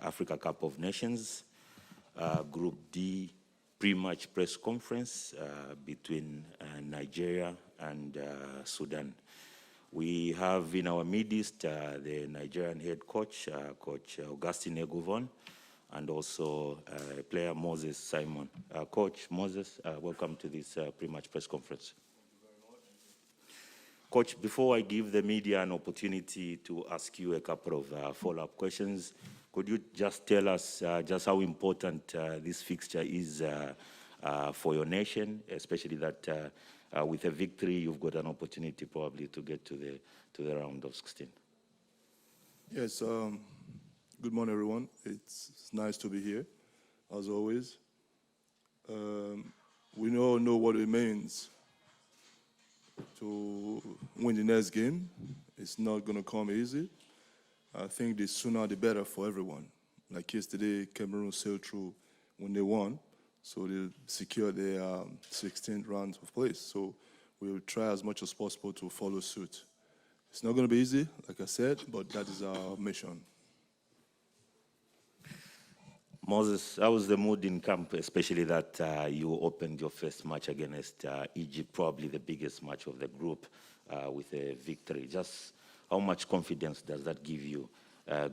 Africa Cup of Nations, Group D pre-match press conference between Nigeria and Sudan. We have in our midst the Nigerian head coach, Coach Augustine Eguavon, and also player Moses Simon. Coach Moses, welcome to this pre-match press conference. Coach, before I give the media an opportunity to ask you a couple of follow-up questions, could you just tell us just how important this fixture is for your nation, especially that with a victory, you've got an opportunity probably to get to the round of 16. Yes, good morning, everyone. It's nice to be here, as always. We all know what it means to win the next game. It's not going to come easy. I think the sooner the better for everyone. Like yesterday, Cameroon sailed through when they won, so they secured their 16th round of place. So we'll try as much as possible to follow suit. It's not going to be easy, like I said, but that is our mission. Moses, how was the mood in camp, especially that you opened your first match against Egypt, probably the biggest match of the group, with a victory? Just how much confidence does that give you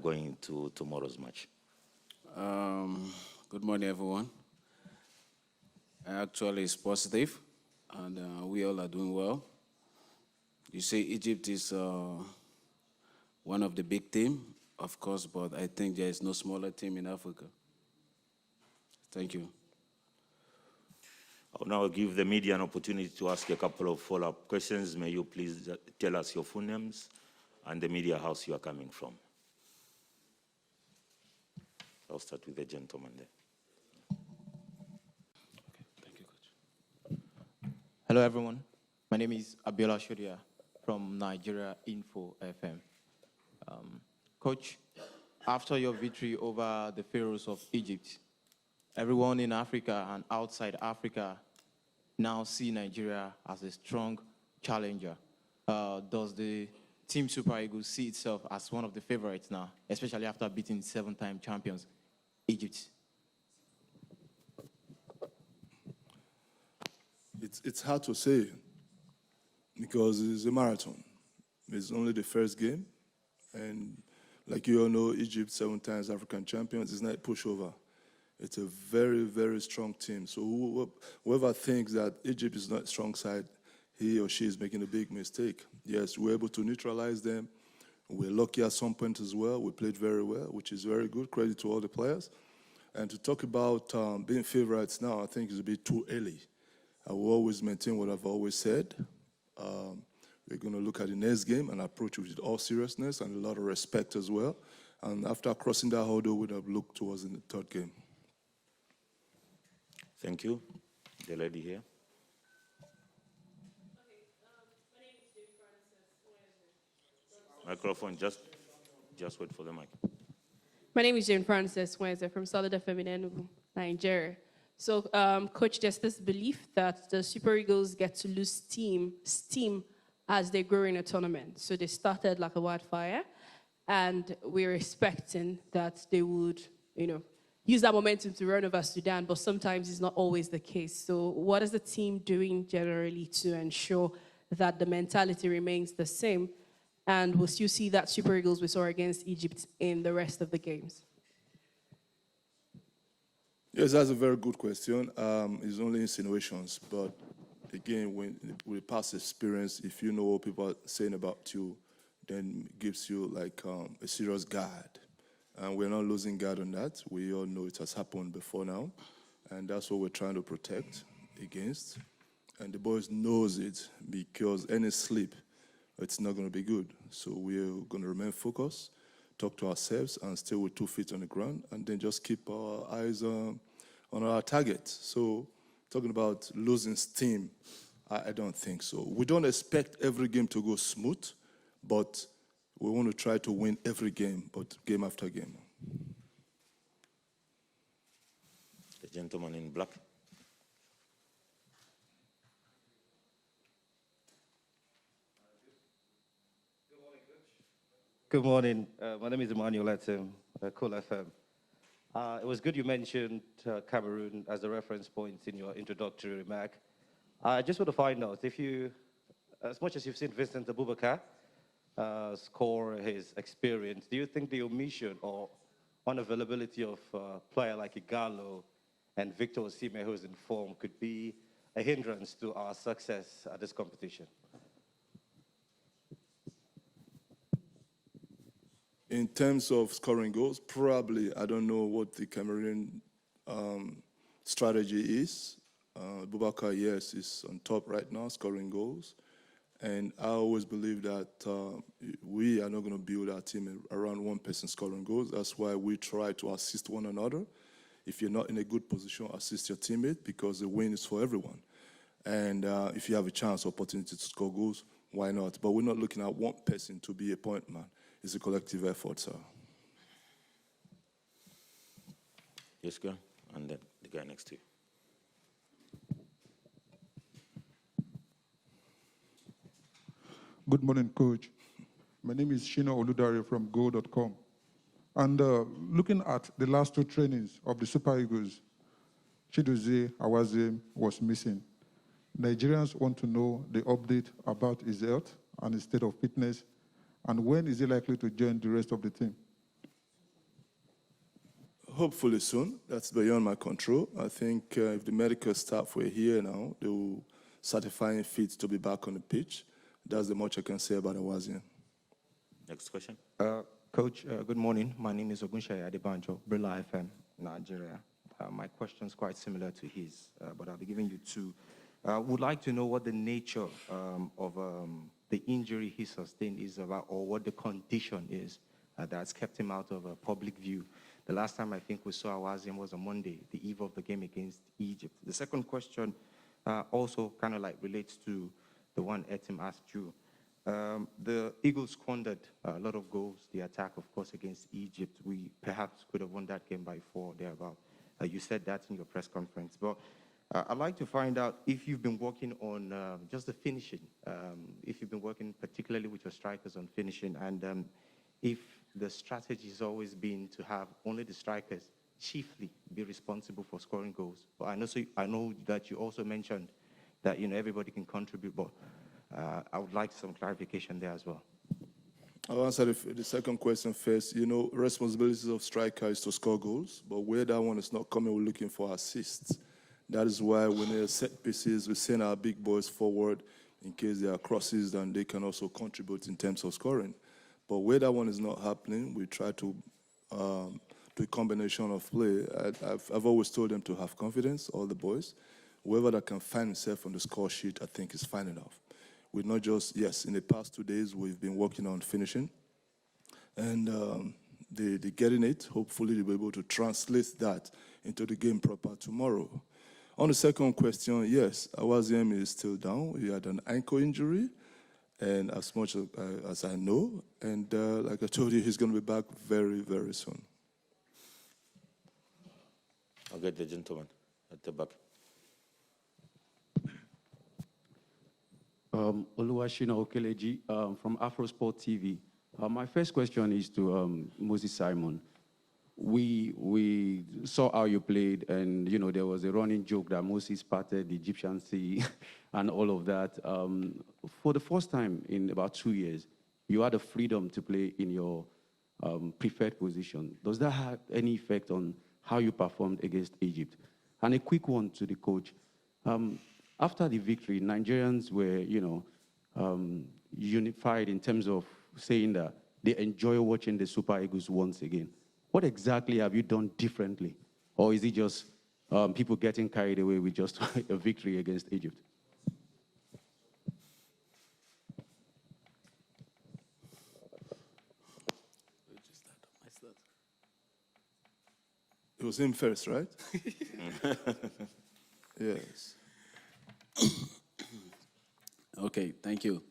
going into tomorrow's match? Good morning, everyone. Actually, it's positive, and we all are doing well. You say Egypt is one of the big teams, of course, but I think there is no smaller team in Africa. Thank you. I'll now give the media an opportunity to ask a couple of follow-up questions. May you please tell us your full names and the media house you are coming from. I'll start with the gentleman there. Okay, thank you, Coach. Hello, everyone. My name is Abiola Shodia from Nigeria Info FM. Coach, after your victory over the Pharaohs of Egypt, everyone in Africa and outside Africa now see Nigeria as a strong challenger. Does the Team Super Eagles see itself as one of the favorites now, especially after beating 7-time champions, Egypt? It's hard to say because it's a marathon. It's only the first game. And like you all know, Egypt, 7 times African champions, is not a pushover. It's a very, very strong team. So whoever thinks that Egypt is not a strong side, he or she is making a big mistake. Yes, we're able to neutralize them. We're lucky at some point as well. We played very well, which is very good. Credit to all the players. And to talk about being favorites now, I think is a bit too early. I will always maintain what I've always said. We're going to look at the next game and approach it with all seriousness and a lot of respect as well. And after crossing that hurdle, we'd have looked towards in the third game. Thank you. The lady here. Microphone, just wait for the mic. My name is Jane Francis Wenze from Solid FM in Enugu, Nigeria. So, Coach, there's this belief that the Super Eagles get to lose steam as they grow in a tournament. So they started like a wildfire, and we're expecting that they would, use that momentum to run over Sudan, but sometimes it's not always the case. So what is the team doing generally to ensure that the mentality remains the same, and we'll still see that Super Eagles we saw against Egypt in the rest of the games? Yes, that's a very good question. It's only insinuations, but again, with past experience, if you know what people are saying about you, then it gives you like a serious guard. And we're not losing guard on that. We all know it has happened before now, and that's what we're trying to protect against. And the boys knows it because any slip, it's not going to be good. So we're going to remain focused, talk to ourselves, and stay with 2 feet on the ground, and then just keep our eyes on our target. So talking about losing steam, I don't think so. We don't expect every game to go smooth, but we want to try to win every game, but game after game. The gentleman in black. Good morning. My name is Emmanuel Etim, Cool FM. It was good you mentioned Cameroon as a reference point in your introductory remark. I just want to find out if you, as much as you've seen Vincent Abubakar score his experience, do you think the omission or unavailability of a player like Igalo and Victor Osimhen, who's in form, could be a hindrance to our success at this competition? In terms of scoring goals, probably, I don't know what the Cameroon strategy is. Boubacar, yes, is on top right now, scoring goals. And I always believe that we are not going to build our team around one person scoring goals. That's why we try to assist one another. If you're not in a good position, assist your teammate, because the win is for everyone. And if you have a chance, opportunity to score goals, why not? But we're not looking at one person to be a point man. It's a collective effort, sir. Yes, go. And then the guy next to you. Good morning, Coach. My name is Shino Oludare from Go.com. And looking at the last two trainings of the Super Eagles, Chidozie Awazim was missing. Nigerians want to know the update about his health and his state of fitness, and when is he likely to join the rest of the team? Hopefully soon. That's beyond my control. I think if the medical staff were here now, they will certify him fit to be back on the pitch. That's the much I can say about Awazim. Next question. Coach, good morning. My name is Ogunshaya Adebanjo, Brilla FM, Nigeria. My question is quite similar to his, but I'll be giving you two. Would like to know what the nature of the injury he sustained is about, or what the condition is that's kept him out of public view. The last time I think we saw Awazim was on Monday, the eve of the game against Egypt. The second question also kind of like relates to the one Etim asked you. The Eagles squandered a lot of goals, the attack, of course, against Egypt. We perhaps could have won that game by 4, thereabout. You said that in your press conference. But I'd like to find out if you've been working on just the finishing, if you've been working particularly with your strikers on finishing, and if the strategy has always been to have only the strikers chiefly be responsible for scoring goals. But I know that you also mentioned that everybody can contribute, but I would like some clarification there as well. I'll answer the second question first. Responsibilities of striker is to score goals, but where that one is not coming, we're looking for assists. That is why when there are set pieces, we send our big boys forward in case there are crosses, and they can also contribute in terms of scoring. But where that one is not happening, we try to do a combination of play. I've always told them to have confidence, all the boys. Whoever that can find himself on the score sheet, I think is fine enough. We're not just, yes, in the past 2 days, we've been working on finishing. And they're getting it. Hopefully, they'll be able to translate that into the game proper tomorrow. On the second question, yes, Awazim is still down. He had an ankle injury, and as much as I know. And like I told you, he's going to be back very, very soon. I'll get the gentleman at the back. Oluwashina Okeleji from Afrosport TV. My first question is to Moses Simon. We saw how you played, and there was a running joke that Moses parted the Egyptian Sea and all of that. For the first time in about 2 years, you had the freedom to play in your preferred position. Does that have any effect on how you performed against Egypt? And a quick one to the coach. After the victory, Nigerians were, unified in terms of saying that they enjoy watching the Super Eagles once again. What exactly have you done differently? Or is it just people getting carried away with just a victory against Egypt? It was him first, right? Yes. Okay, thank you.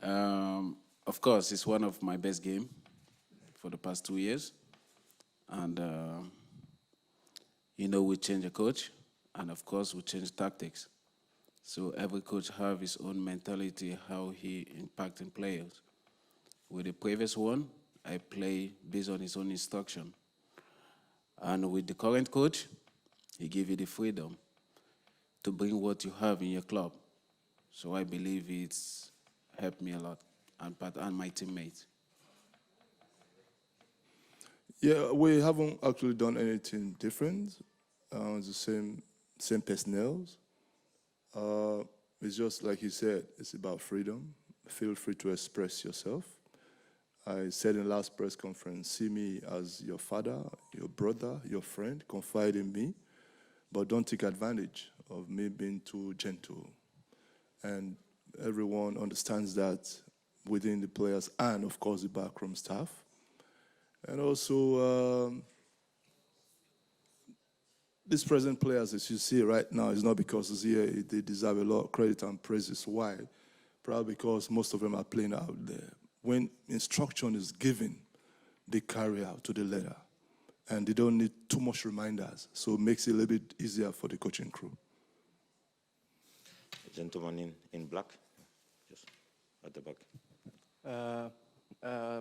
Of course, it's one of my best games for the past 2 years. And, we change a coach, and of course, we change tactics. So every coach have his own mentality, how he impacting players. With the previous one, I play based on his own instruction. And with the current coach, he gave you the freedom to bring what you have in your club. So I believe it's helped me a lot and my teammates. Yeah, we haven't actually done anything different. It's the same personnel. It's just like you said, it's about freedom. Feel free to express yourself. I said in the last press conference, see me as your father, your brother, your friend, confide in me, but don't take advantage of me being too gentle. And everyone understands that within the players and, of course, the backroom staff. And also, these present players, as you see right now, is not because it's here. They deserve a lot of credit and praises. Why? Probably because most of them are playing out there. When instruction is given, they carry out to the letter. And they don't need too much reminders. So it makes it a little bit easier for the coaching crew. A gentleman in black, just at the back.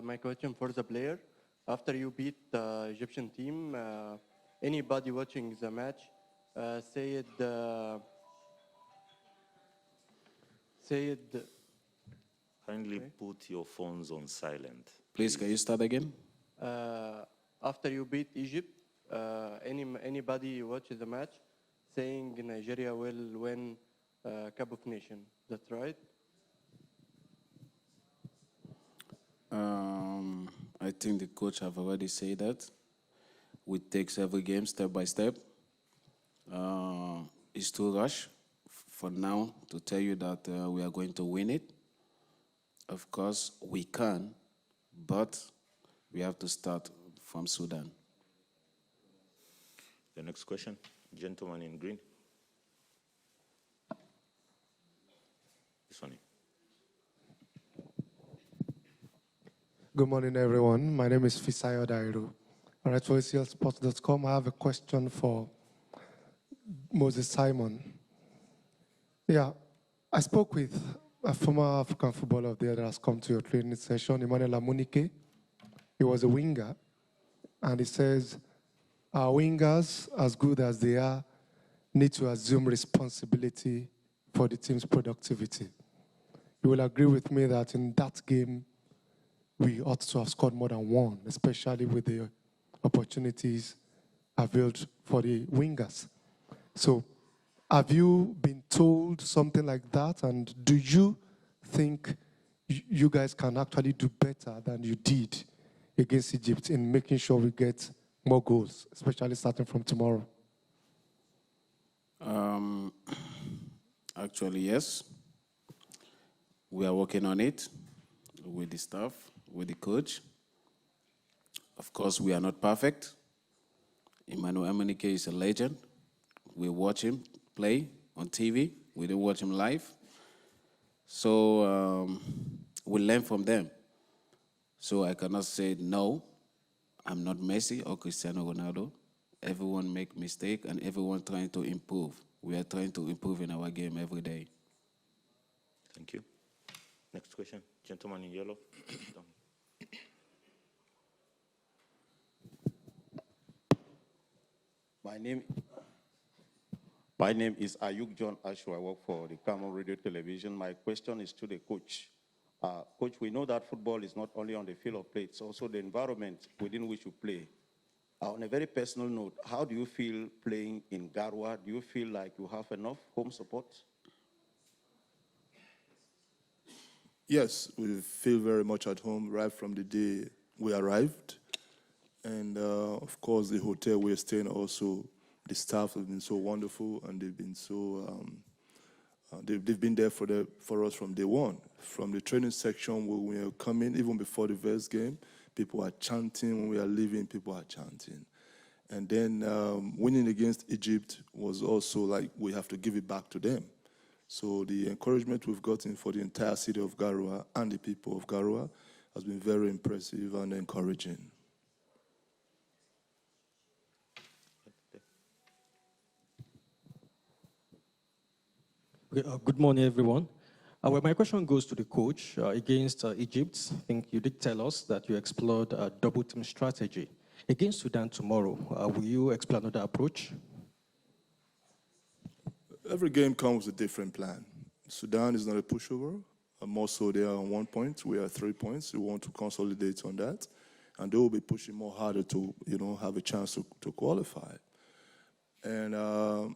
My question for the player. After you beat the Egyptian team, anybody watching the match said Kindly put your phones on silent. Please, can you start again? after you beat Egypt, anybody watch the match saying Nigeria will win Cup of Nations. That's right? I think the coach have already said that. We take every game step by step. It's too rush for now to tell you that we are going to win it. Of course, we can, but we have to start from Sudan. The next question, gentleman in green. This one. Good morning, everyone. My name is Fisayo Dairu. All right, for ACLSports.com, I have a question for Moses Simon. Yeah, I spoke with a former African footballer there that has come to your training session, Emmanuel Amunike. He was a winger, and he says, our wingers, as good as they are, need to assume responsibility for the team's productivity. You will agree with me that in that game, we ought to have scored more than one, especially with the opportunities availed for the wingers. So, have you been told something like that? And do you think you guys can actually do better than you did against Egypt in making sure we get more goals, especially starting from tomorrow? Actually, yes. We are working on it with the staff, with the coach. Of course, we are not perfect. Emmanuel Amunike is a legend. We watch him play on TV. We don't watch him live. So we learn from them. So I cannot say, no, I'm not Messi or Cristiano Ronaldo. Everyone make mistake and everyone trying to improve. We are trying to improve in our game every day. Thank you. Next question, gentleman in yellow. My name is Ayuk John Ashu. I work for the Cameroon Radio Television. My question is to the coach. Coach, we know that football is not only on the field of play, it's also the environment within which you play. On a very personal note, how do you feel playing in Garwa? Do you feel like you have enough home support? Yes, we feel very much at home right from the day we arrived. And of course, the hotel we're staying also, the staff have been so wonderful and they've been so, they've been there for us from day one. From the training section when we are coming, even before the first game, people are chanting. When we are leaving, people are chanting. And then winning against Egypt was also like we have to give it back to them. So the encouragement we've gotten for the entire city of Garoua and the people of Garoua has been very impressive and encouraging. Okay, good morning, everyone. Well, my question goes to the coach against Egypt. I think you did tell us that you explored a double team strategy Against Sudan tomorrow, will you explain another approach? Every game comes with a different plan. Sudan is not a pushover. More so, they are on 1 point. We are 3 points. We want to consolidate on that, and they will be pushing more harder to, have a chance to qualify. And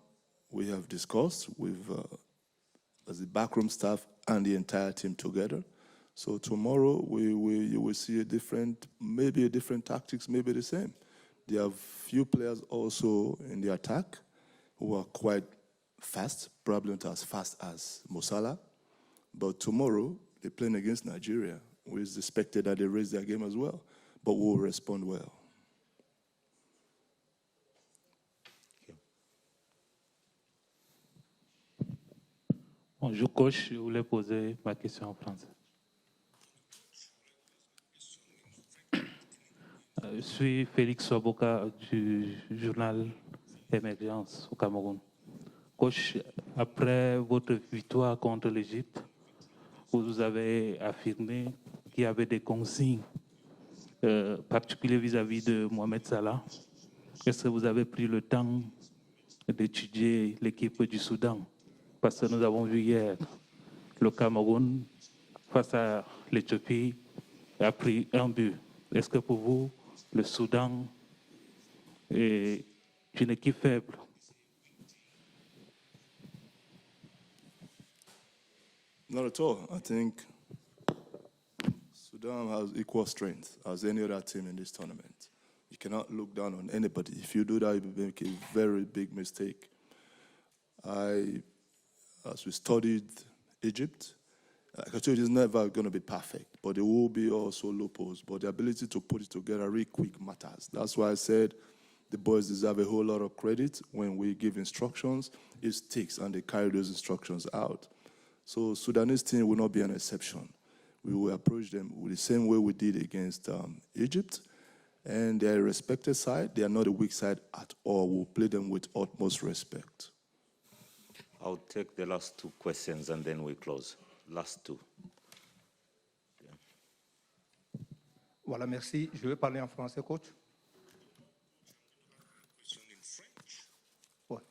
we have discussed with as the backroom staff and the entire team together. So tomorrow you will see maybe a different tactics, maybe the same. There are few players also in the attack who are quite fast, probably not as fast as Mosala. But tomorrow, they're playing against Nigeria. We expected that they raise their game as well, but we'll respond well. Bonjour coach, je voulais poser ma question en français. Je suis Félix Soboka du journal Émergence au Cameroun. Coach, après votre victoire contre l'Égypte, vous avez affirmé qu'il y avait des consignes particulières vis-à-vis de Mohamed Salah. Est-ce que vous avez pris le temps d'étudier l'équipe du Soudan? Parce que nous avons vu hier le Cameroun, face à l'Éthiopie, a pris un but. Est-ce que pour vous, le Soudan est une équipe faible? Not at all. I think Sudan has equal strength as any other team in this tournament. You cannot look down on anybody. If you do that, you make a very big mistake. As we studied Egypt, like I told you, it's never going to be perfect, but there will be also loopholes. But the ability to put it together really quick matters. That's why I said the boys deserve a whole lot of credit. When we give instructions, it sticks, and they carry those instructions out. So Sudanese team will not be an exception. We will approach them with the same way we did against Egypt. And they're a respected side. They are not a weak side at all. We'll play them with utmost respect. I'll take the last two questions and then we close. Last two. Voilà, merci. Je vais parler en français, coach.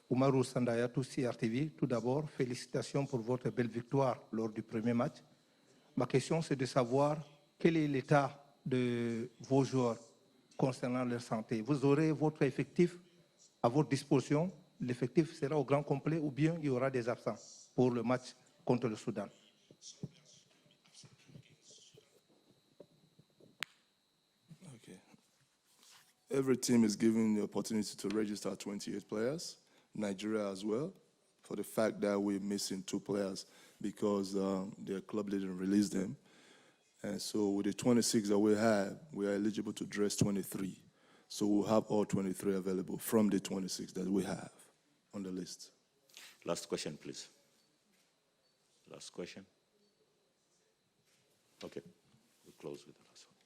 Oumarou Sandayatou, CRTV. Tout d'abord, félicitations pour votre belle victoire lors du premier match. Ma question, c'est de savoir quel est l'état de vos joueurs concernant leur santé. Vous aurez votre effectif à votre disposition. L'effectif sera au grand complet ou bien il y aura des absents pour le match contre le Soudan. Okay. Every team is given the opportunity to register 28 players, Nigeria as well, for the fact that we're missing 2 players because their club didn't release them. And so with the 26 that we have, we are eligible to dress 23. So we'll have all 23 available from the 26 that we have on the list. Last question, please. Last question. Okay, we'll close with the last one.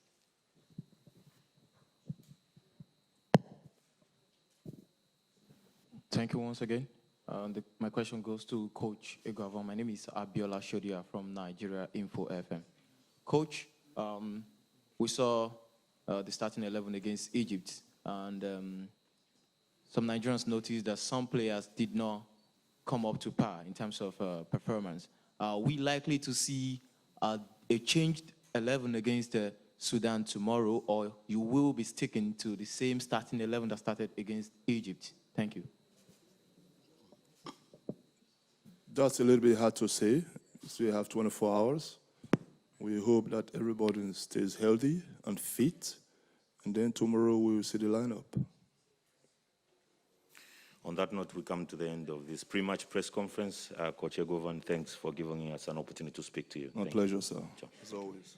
Thank you once again. My question goes to Coach Eguavon. My name is Abiola Shodia from Nigeria Info FM. Coach, we saw the starting 11 against Egypt, and some Nigerians noticed that some players did not come up to par in terms of performance. Are we likely to see a changed 11 against Sudan tomorrow, or you will be sticking to the same starting 11 that started against Egypt? Thank you. That's a little bit hard to say. We have 24 hours. We hope that everybody stays healthy and fit, and then tomorrow we will see the lineup. On that note, we come to the end of this pre-match press conference. Coach Eguavon, thanks for giving us an opportunity to speak to you. My pleasure, sir, as always.